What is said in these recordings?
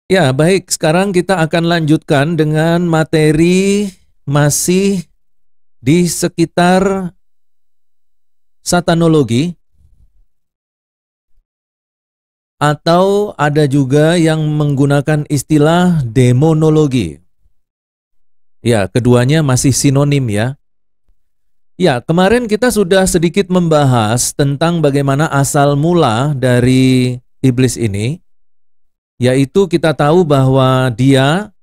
Ya, baik. Sekarang kita akan lanjutkan dengan materi masih di sekitar satanologi, atau ada juga yang menggunakan istilah demonologi. Ya, keduanya masih sinonim ya. Ya, kemarin kita sudah sedikit membahas tentang bagaimana asal mula dari iblis ini, yaitu kita tahu bahwa dia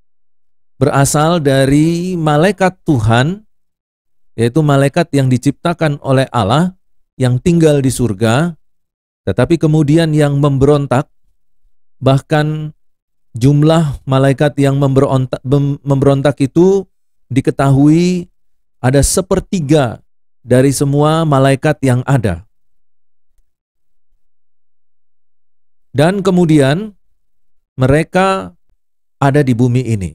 berasal dari malaikat Tuhan, yaitu malaikat yang diciptakan oleh Allah, yang tinggal di surga, tetapi kemudian yang memberontak, bahkan jumlah malaikat yang memberontak itu diketahui ada sepertiga dari semua malaikat yang ada. Dan kemudian mereka ada di bumi ini.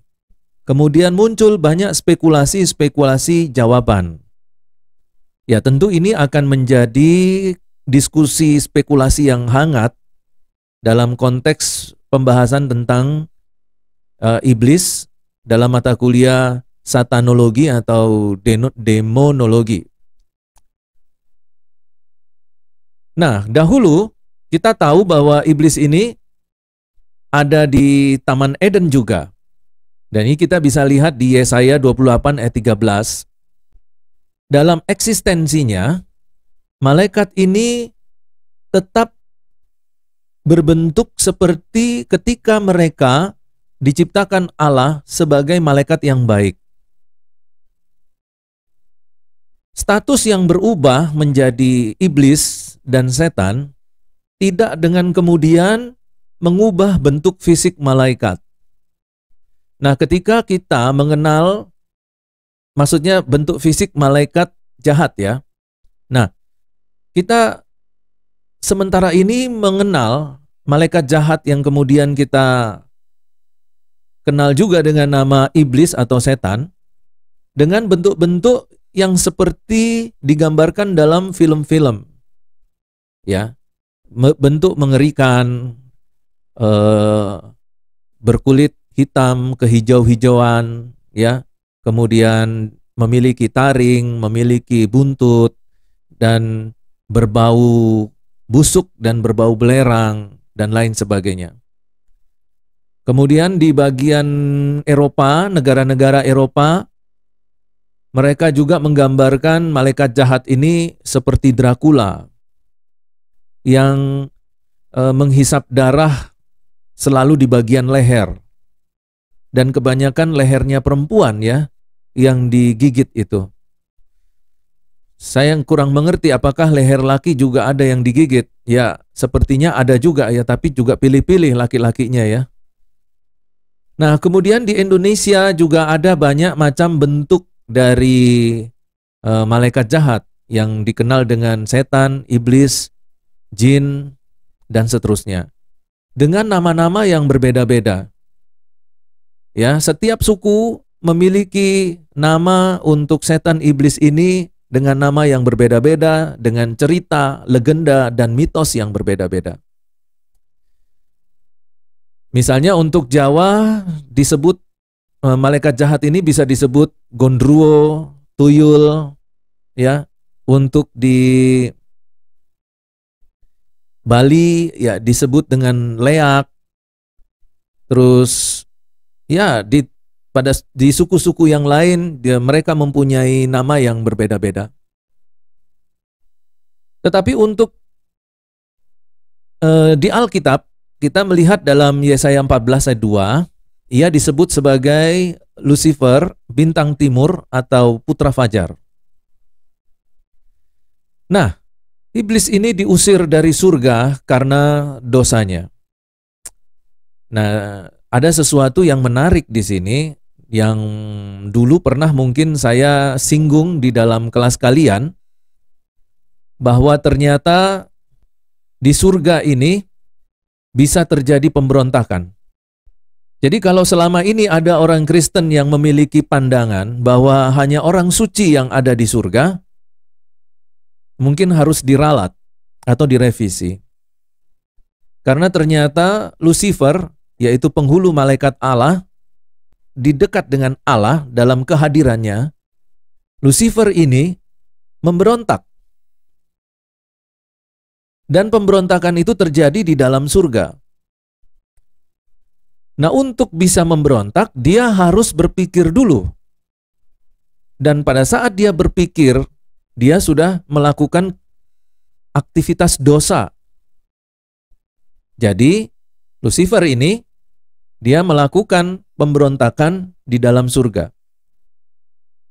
Kemudian muncul banyak spekulasi-spekulasi jawaban. Ya, tentu ini akan menjadi diskusi spekulasi yang hangat dalam konteks pembahasan tentang iblis dalam mata kuliah satanologi atau demonologi. Nah, dahulu kita tahu bahwa iblis ini ada di Taman Eden juga. Dan ini kita bisa lihat di Yesaya 28 ayat 13. Dalam eksistensinya, malaikat ini tetap berbentuk seperti ketika mereka diciptakan Allah sebagai malaikat yang baik. Status yang berubah menjadi iblis dan setan tidak dengan kemudian mengubah bentuk fisik malaikat. Nah, ketika kita mengenal, maksudnya bentuk fisik malaikat jahat ya. Nah, kita sementara ini mengenal malaikat jahat yang kemudian kita kenal juga dengan nama iblis atau setan, dengan bentuk-bentuk yang seperti digambarkan dalam film-film. Ya, bentuk mengerikan, berkulit hitam kehijau-hijauan, ya, kemudian memiliki taring, memiliki buntut, dan berbau busuk dan berbau belerang, dan lain sebagainya. Kemudian di bagian Eropa, negara-negara Eropa, mereka juga menggambarkan malaikat jahat ini seperti Dracula, yang menghisap darah selalu di bagian leher. Dan kebanyakan lehernya perempuan ya, yang digigit itu. Saya kurang mengerti apakah leher laki juga ada yang digigit. Ya, sepertinya ada juga ya, tapi juga pilih-pilih laki-lakinya ya. Nah, kemudian di Indonesia juga ada banyak macam bentuk dari malaikat jahat yang dikenal dengan setan, iblis, jin, dan seterusnya. Dengan nama-nama yang berbeda-beda. Ya, setiap suku memiliki nama untuk setan iblis ini dengan nama yang berbeda-beda, dengan cerita, legenda, dan mitos yang berbeda-beda. Misalnya untuk Jawa disebut malaikat jahat ini bisa disebut gondruwo, tuyul, ya. Untuk di Bali ya disebut dengan leak. Terus ya di suku-suku yang lain mereka mempunyai nama yang berbeda-beda. Tetapi untuk di Alkitab kita melihat dalam Yesaya 14 ayat 2, ia disebut sebagai Lucifer, bintang timur atau putra fajar. Nah, iblis ini diusir dari surga karena dosanya. Nah, ada sesuatu yang menarik di sini yang dulu pernah mungkin saya singgung di dalam kelas kalian, bahwa ternyata di surga ini bisa terjadi pemberontakan. Jadi kalau selama ini ada orang Kristen yang memiliki pandangan bahwa hanya orang suci yang ada di surga, mungkin harus diralat atau direvisi. Karena ternyata Lucifer yaitu penghulu malaikat Allah, di dekat dengan Allah dalam kehadirannya, Lucifer ini memberontak. Dan pemberontakan itu terjadi di dalam surga. Nah, untuk bisa memberontak, dia harus berpikir dulu. Dan pada saat dia berpikir, dia sudah melakukan aktivitas dosa. Jadi, Lucifer ini, dia melakukan pemberontakan di dalam surga.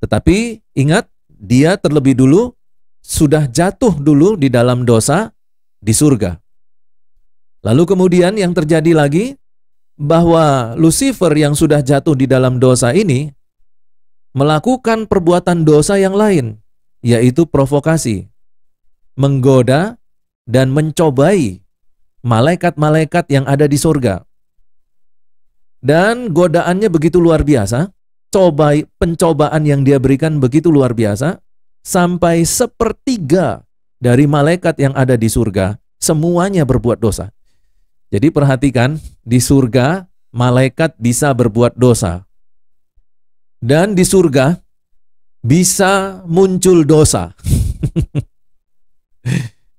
Tetapi ingat, dia terlebih dulu sudah jatuh dulu di dalam dosa di surga. Lalu kemudian yang terjadi lagi, bahwa Lucifer yang sudah jatuh di dalam dosa ini melakukan perbuatan dosa yang lain, yaitu provokasi, menggoda dan mencobai malaikat-malaikat yang ada di surga. Dan godaannya begitu luar biasa, pencobaan yang dia berikan begitu luar biasa, sampai sepertiga dari malaikat yang ada di surga, semuanya berbuat dosa. Jadi perhatikan, di surga malaikat bisa berbuat dosa. Dan di surga bisa muncul dosa.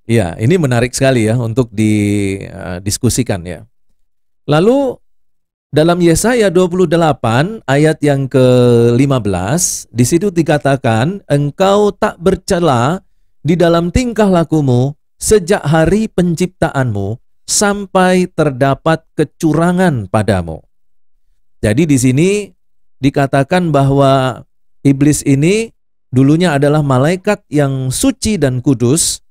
Ya, ini menarik sekali ya untuk didiskusikan ya. Lalu dalam Yesaya 28 ayat yang ke-15, di situ dikatakan, engkau tak bercela di dalam tingkah lakumu sejak hari penciptaanmu sampai terdapat kecurangan padamu. Jadi di sini dikatakan bahwa iblis ini dulunya adalah malaikat yang suci dan kudus,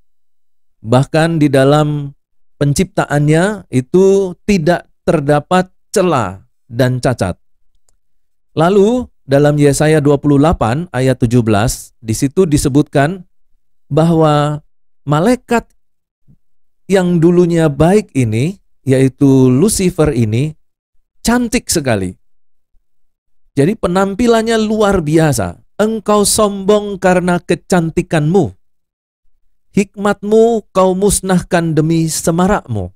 bahkan di dalam penciptaannya itu tidak terdapat celah dan cacat. Lalu dalam Yesaya 28 ayat 17 di situ disebutkan bahwa malaikat yang dulunya baik ini, yaitu Lucifer ini, cantik sekali. Jadi penampilannya luar biasa. Engkau sombong karena kecantikanmu. Hikmatmu kau musnahkan demi semarakmu.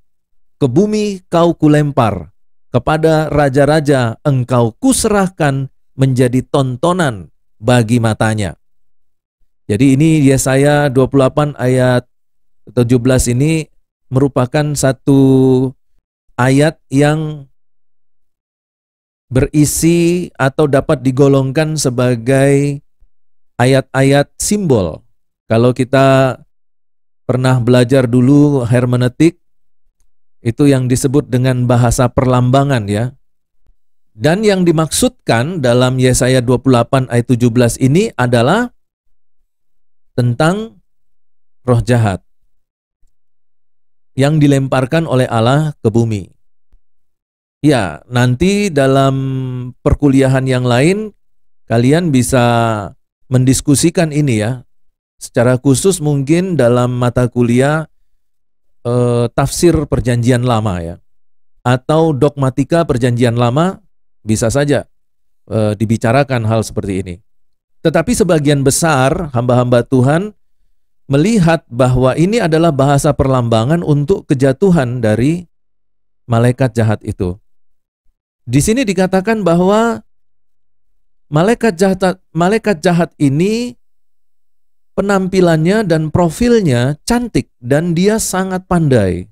Ke bumi kau kulempar. Kepada raja-raja engkau kuserahkan menjadi tontonan bagi matanya. Jadi ini Yesaya 28 ayat 17 ini merupakan satu ayat yang berisi atau dapat digolongkan sebagai ayat-ayat simbol. Kalau kita pernah belajar dulu hermeneutik, itu yang disebut dengan bahasa perlambangan ya. Dan yang dimaksudkan dalam Yesaya 28 ayat 17 ini adalah tentang roh jahat yang dilemparkan oleh Allah ke bumi. Ya, nanti dalam perkuliahan yang lain kalian bisa mendiskusikan ini ya. Secara khusus mungkin dalam mata kuliah tafsir perjanjian lama ya, atau dogmatika perjanjian lama bisa saja dibicarakan hal seperti ini. Tetapi sebagian besar hamba-hamba Tuhan melihat bahwa ini adalah bahasa perlambangan untuk kejatuhan dari malaikat jahat itu. Di sini dikatakan bahwa malaikat jahat ini penampilannya dan profilnya cantik dan dia sangat pandai.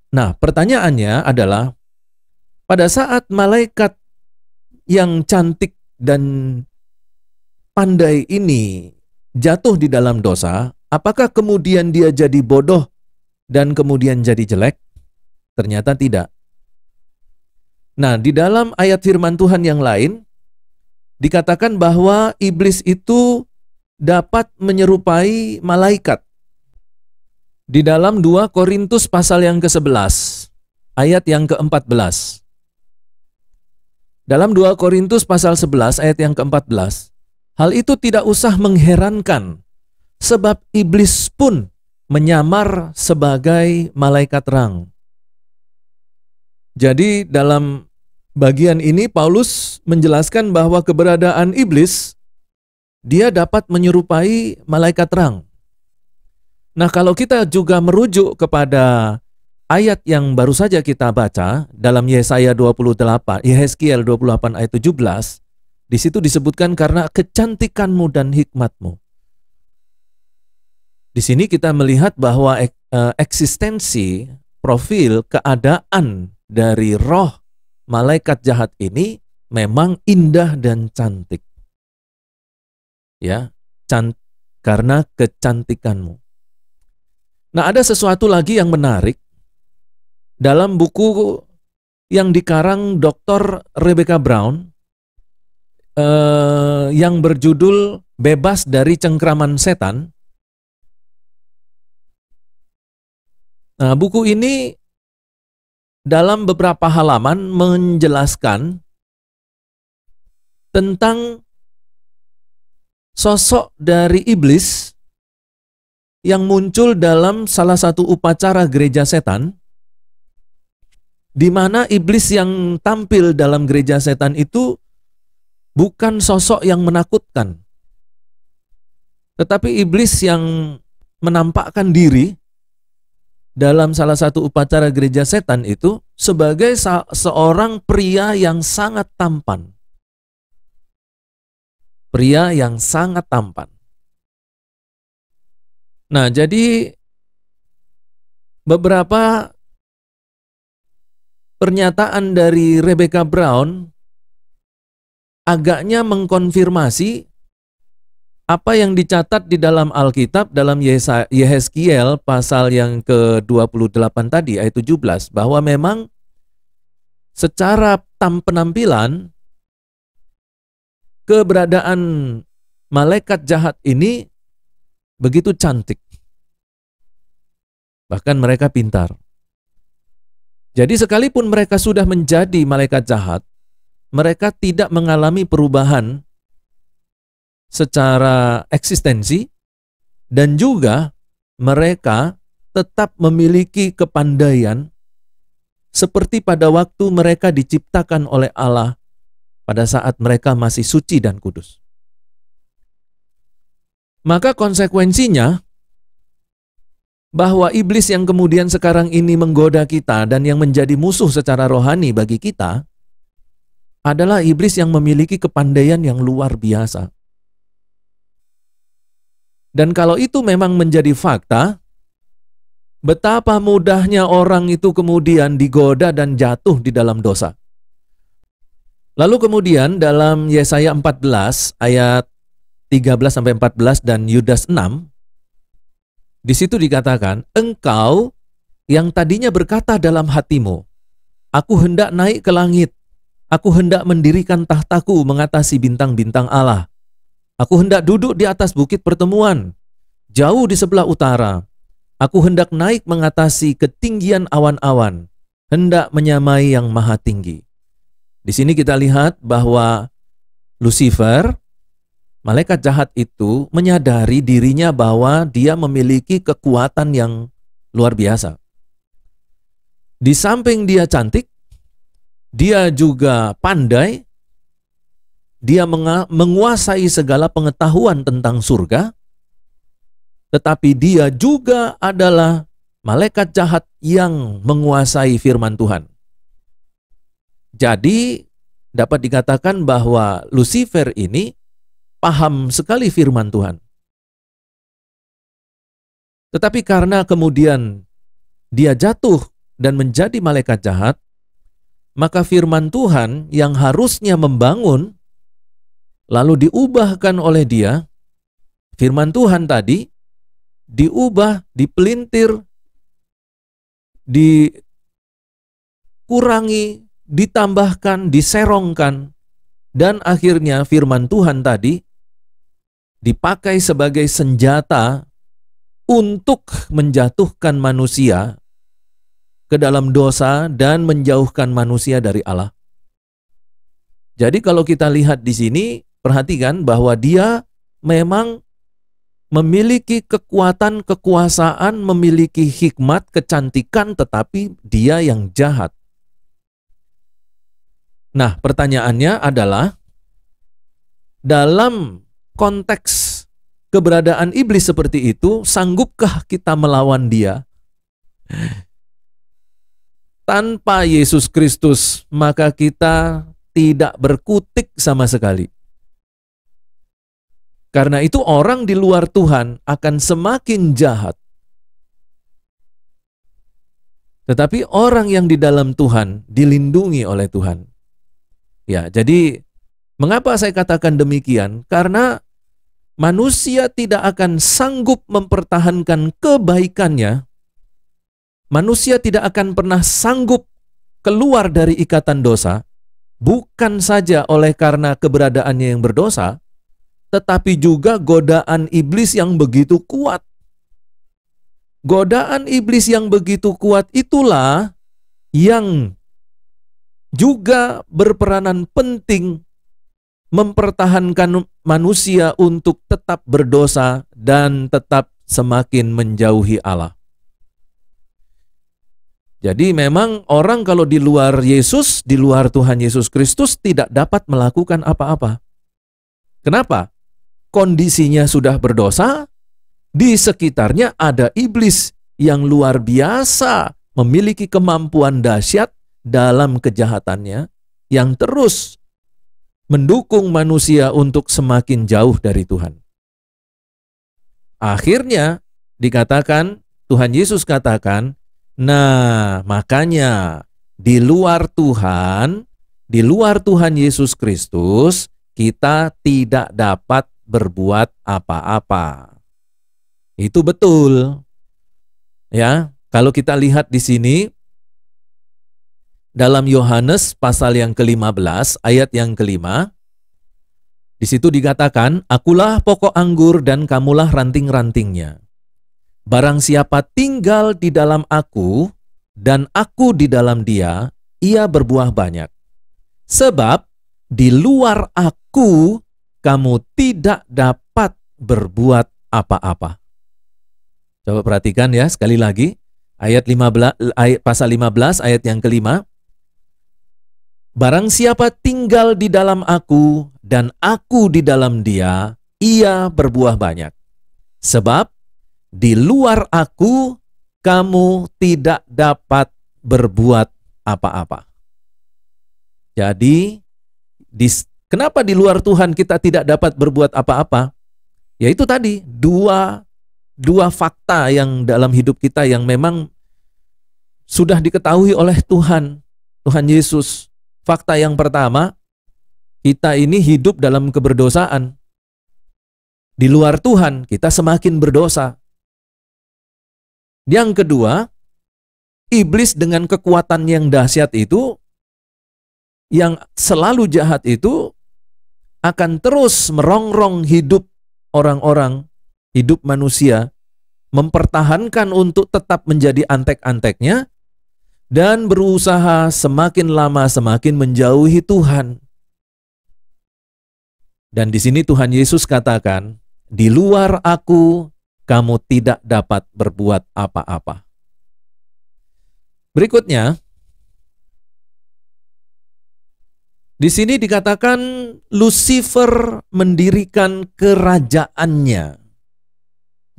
Nah, pertanyaannya adalah pada saat malaikat yang cantik dan pandai ini jatuh di dalam dosa, apakah kemudian dia jadi bodoh dan kemudian jadi jelek? Ternyata tidak. Nah, di dalam ayat firman Tuhan yang lain dikatakan bahwa iblis itu dapat menyerupai malaikat. Di dalam 2 Korintus pasal yang ke-11, ayat yang ke-14. Dalam 2 Korintus pasal 11 ayat yang ke-14, hal itu tidak usah mengherankan, sebab iblis pun menyamar sebagai malaikat terang. Jadi dalam bagian ini Paulus menjelaskan bahwa keberadaan iblis, dia dapat menyerupai malaikat terang. Nah, kalau kita juga merujuk kepada ayat yang baru saja kita baca dalam Yesaya 28, Yehezkiel 28 ayat 17, di situ disebutkan karena kecantikanmu dan hikmatmu. Di sini kita melihat bahwa eksistensi, profil, keadaan dari roh malaikat jahat ini memang indah dan cantik. Ya, karena kecantikanmu. Nah, ada sesuatu lagi yang menarik dalam buku yang dikarang Dr. Rebecca Brown yang berjudul Bebas dari Cengkraman Setan. Nah, buku ini dalam beberapa halaman menjelaskan tentang sosok dari iblis yang muncul dalam salah satu upacara gereja setan, di mana iblis yang tampil dalam gereja setan itu bukan sosok yang menakutkan, tetapi iblis yang menampakkan diri dalam salah satu upacara gereja setan itu sebagai seorang pria yang sangat tampan. Pria yang sangat tampan. Nah, jadi beberapa pernyataan dari Rebecca Brown agaknya mengkonfirmasi apa yang dicatat di dalam Alkitab, dalam Yehezkiel pasal yang ke-28 tadi, ayat 17, bahwa memang secara penampilan, keberadaan malaikat jahat ini begitu cantik. Bahkan mereka pintar. Jadi sekalipun mereka sudah menjadi malaikat jahat, mereka tidak mengalami perubahan secara eksistensi, dan juga mereka tetap memiliki kepandaian seperti pada waktu mereka diciptakan oleh Allah pada saat mereka masih suci dan kudus. Maka konsekuensinya bahwa iblis yang kemudian sekarang ini menggoda kita dan yang menjadi musuh secara rohani bagi kita adalah iblis yang memiliki kepandaian yang luar biasa. Dan kalau itu memang menjadi fakta, betapa mudahnya orang itu kemudian digoda dan jatuh di dalam dosa. Lalu kemudian dalam Yesaya 14 ayat 13-14 dan Yudas 6, di situ dikatakan, engkau yang tadinya berkata dalam hatimu, aku hendak naik ke langit, aku hendak mendirikan tahtaku mengatasi bintang-bintang Allah. Aku hendak duduk di atas bukit pertemuan, jauh di sebelah utara. Aku hendak naik mengatasi ketinggian awan-awan, hendak menyamai yang maha tinggi. Di sini kita lihat bahwa Lucifer, malaikat jahat itu, menyadari dirinya bahwa dia memiliki kekuatan yang luar biasa. Di samping dia cantik, dia juga pandai. Dia menguasai segala pengetahuan tentang surga, tetapi dia juga adalah malaikat jahat yang menguasai firman Tuhan. Jadi dapat dikatakan bahwa Lucifer ini paham sekali firman Tuhan. Tetapi karena kemudian dia jatuh dan menjadi malaikat jahat, maka firman Tuhan yang harusnya membangun lalu diubahkan oleh dia. Firman Tuhan tadi diubah, dipelintir, dikurangi, ditambahkan, diserongkan, dan akhirnya firman Tuhan tadi dipakai sebagai senjata untuk menjatuhkan manusia ke dalam dosa dan menjauhkan manusia dari Allah. Jadi kalau kita lihat di sini, perhatikan bahwa dia memang memiliki kekuatan, kekuasaan, memiliki hikmat, kecantikan, tetapi dia yang jahat. Nah, pertanyaannya adalah, dalam konteks keberadaan iblis seperti itu, sanggupkah kita melawan dia? tanpa Yesus Kristus, maka kita tidak berkutik sama sekali. Karena itu orang di luar Tuhan akan semakin jahat. Tetapi orang yang di dalam Tuhan dilindungi oleh Tuhan. Ya, jadi mengapa saya katakan demikian? Karena manusia tidak akan sanggup mempertahankan kebaikannya. Manusia tidak akan pernah sanggup keluar dari ikatan dosa, bukan saja oleh karena keberadaannya yang berdosa, tetapi juga godaan iblis yang begitu kuat. Godaan iblis yang begitu kuat itulah yang juga berperanan penting mempertahankan manusia untuk tetap berdosa dan tetap semakin menjauhi Allah. Jadi memang orang kalau di luar Yesus, di luar Tuhan Yesus Kristus tidak dapat melakukan apa-apa. Kenapa? Kondisinya sudah berdosa, di sekitarnya ada iblis yang luar biasa, memiliki kemampuan dahsyat dalam kejahatannya, yang terus mendukung manusia untuk semakin jauh dari Tuhan. Akhirnya dikatakan, Tuhan Yesus katakan, nah makanya di luar Tuhan Yesus Kristus, kita tidak dapat berbuat apa-apa. Itu betul. Ya, kalau kita lihat di sini dalam Yohanes pasal yang ke-15 ayat yang ke-5, di situ dikatakan, "Akulah pokok anggur dan kamulah ranting-rantingnya. Barang siapa tinggal di dalam aku dan aku di dalam dia, ia berbuah banyak. Sebab di luar aku kamu tidak dapat berbuat apa-apa." Coba perhatikan ya sekali lagi, pasal 15 ayat yang ke-5. Barang siapa tinggal di dalam aku dan aku di dalam dia, ia berbuah banyak. Sebab di luar aku kamu tidak dapat berbuat apa-apa. Jadi kenapa di luar Tuhan kita tidak dapat berbuat apa-apa? Yaitu tadi dua fakta yang dalam hidup kita yang memang sudah diketahui oleh Tuhan Yesus. Fakta yang pertama, kita ini hidup dalam keberdosaan. Di luar Tuhan kita semakin berdosa. Yang kedua, iblis dengan kekuatan yang dahsyat itu, yang selalu jahat itu, akan terus merongrong hidup orang-orang, hidup manusia, mempertahankan untuk tetap menjadi antek-anteknya, dan berusaha semakin lama semakin menjauhi Tuhan. Dan di sini Tuhan Yesus katakan, di luar aku kamu tidak dapat berbuat apa-apa. Berikutnya, di sini dikatakan Lucifer mendirikan kerajaannya.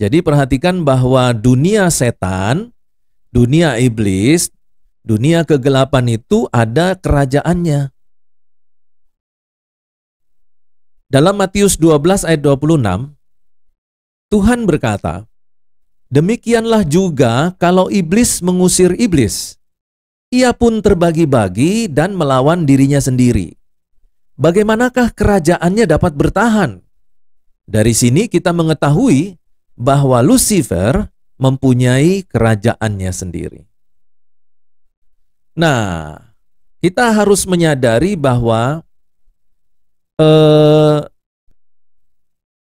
Jadi perhatikan bahwa dunia setan, dunia iblis, dunia kegelapan itu ada kerajaannya. Dalam Matius 12 ayat 26, Tuhan berkata, "Demikianlah juga kalau iblis mengusir iblis. Ia pun terbagi-bagi dan melawan dirinya sendiri. Bagaimanakah kerajaannya dapat bertahan?" Dari sini kita mengetahui bahwa Lucifer mempunyai kerajaannya sendiri. Nah, kita harus menyadari bahwa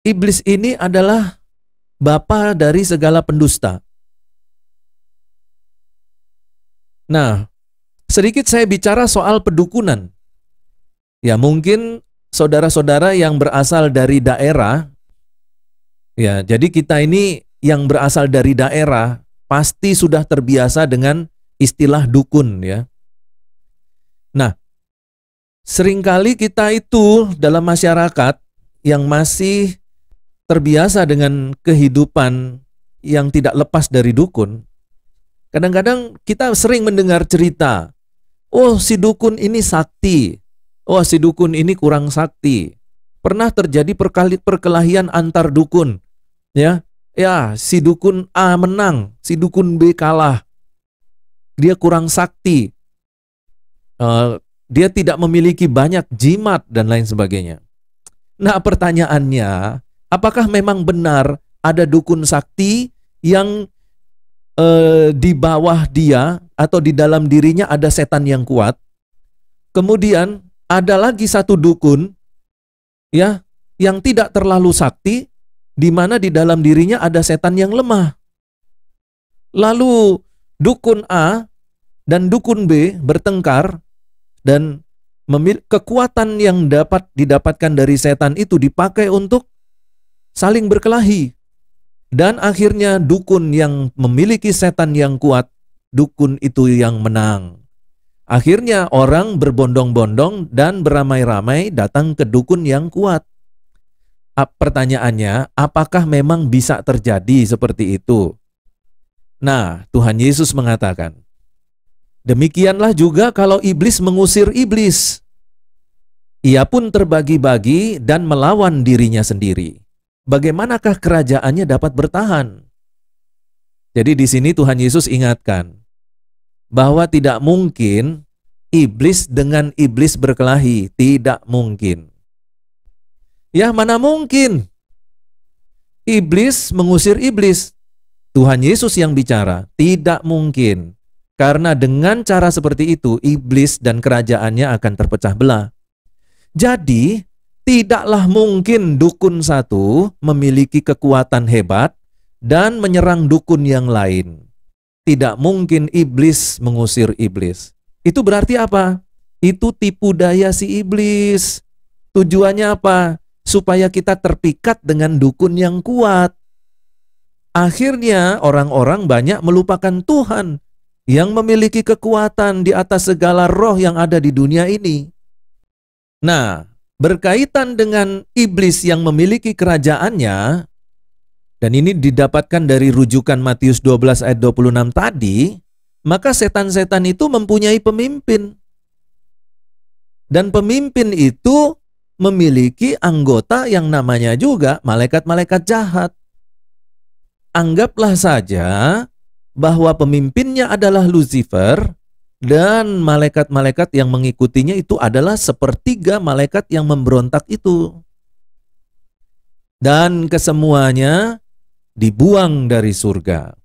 iblis ini adalah bapa dari segala pendusta. Nah, sedikit saya bicara soal pedukunan. Ya, mungkin saudara-saudara yang berasal dari daerah, ya, jadi kita ini yang berasal dari daerah pasti sudah terbiasa dengan istilah dukun, ya. Nah, seringkali kita itu dalam masyarakat yang masih terbiasa dengan kehidupan yang tidak lepas dari dukun, Kadang-kadang kita sering mendengar cerita, oh si dukun ini sakti, oh si dukun ini kurang sakti. Pernah terjadi perkelahian antar dukun, ya, si dukun A menang, si dukun B kalah, dia kurang sakti, dia tidak memiliki banyak jimat dan lain sebagainya. Nah, pertanyaannya, apakah memang benar ada dukun sakti yang di bawah dia atau di dalam dirinya ada setan yang kuat? Kemudian ada lagi satu dukun, ya, yang tidak terlalu sakti, di mana di dalam dirinya ada setan yang lemah. Lalu dukun A dan dukun B bertengkar, dan kekuatan yang dapat didapatkan dari setan itu dipakai untuk saling berkelahi. Dan akhirnya dukun yang memiliki setan yang kuat, dukun itu yang menang. Akhirnya orang berbondong-bondong dan beramai-ramai datang ke dukun yang kuat. Pertanyaannya, apakah memang bisa terjadi seperti itu? Nah, Tuhan Yesus mengatakan, demikianlah juga kalau iblis mengusir iblis. Ia pun terbagi-bagi dan melawan dirinya sendiri. Bagaimanakah kerajaannya dapat bertahan? Jadi di sini Tuhan Yesus ingatkan bahwa tidak mungkin iblis dengan iblis berkelahi. Tidak mungkin. Ya, mana mungkin? Iblis mengusir iblis. Tuhan Yesus yang bicara, tidak mungkin. Karena dengan cara seperti itu, iblis dan kerajaannya akan terpecah belah. Jadi, tidaklah mungkin dukun satu memiliki kekuatan hebat dan menyerang dukun yang lain. Tidak mungkin iblis mengusir iblis. Itu berarti apa? Itu tipu daya si iblis. Tujuannya apa? Supaya kita terpikat dengan dukun yang kuat. Akhirnya orang-orang banyak melupakan Tuhan yang memiliki kekuatan di atas segala roh yang ada di dunia ini. Nah, berkaitan dengan iblis yang memiliki kerajaannya, dan ini didapatkan dari rujukan Matius 12 ayat 26 tadi, maka setan-setan itu mempunyai pemimpin. Dan pemimpin itu memiliki anggota yang namanya juga malaikat-malaikat jahat. Anggaplah saja bahwa pemimpinnya adalah Lucifer dan malaikat-malaikat yang mengikutinya itu adalah sepertiga malaikat yang memberontak itu. Dan kesemuanya dibuang dari surga.